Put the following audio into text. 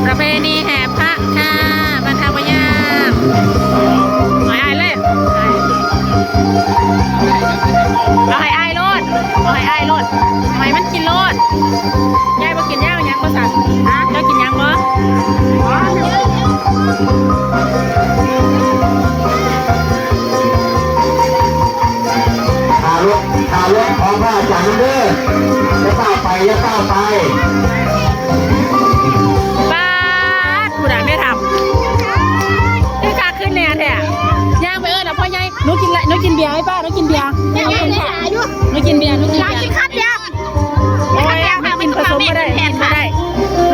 ประเพณีแห่พระค่ะบรรทาวายามหายเลยเอาให้อายโลดเอาให้อายโลดเอาให้มันกินโลดยายบ่กินย่างยังบ่สั่นฮะเจ้ากินยังบ่ขารถของพระอาจารย์เด้อจะเต้าไปจะเต้าไปบ้าผู้ใดไม่ทำได้ค่าขึ้นแน่แท้ย่างไปแล้วพ่อใหญ่หนูกินเบียร์ให้ป้าหนูกินเบียร์หนูกินเบียร์หนูกินเบียร์อยากกินข้าวเดียว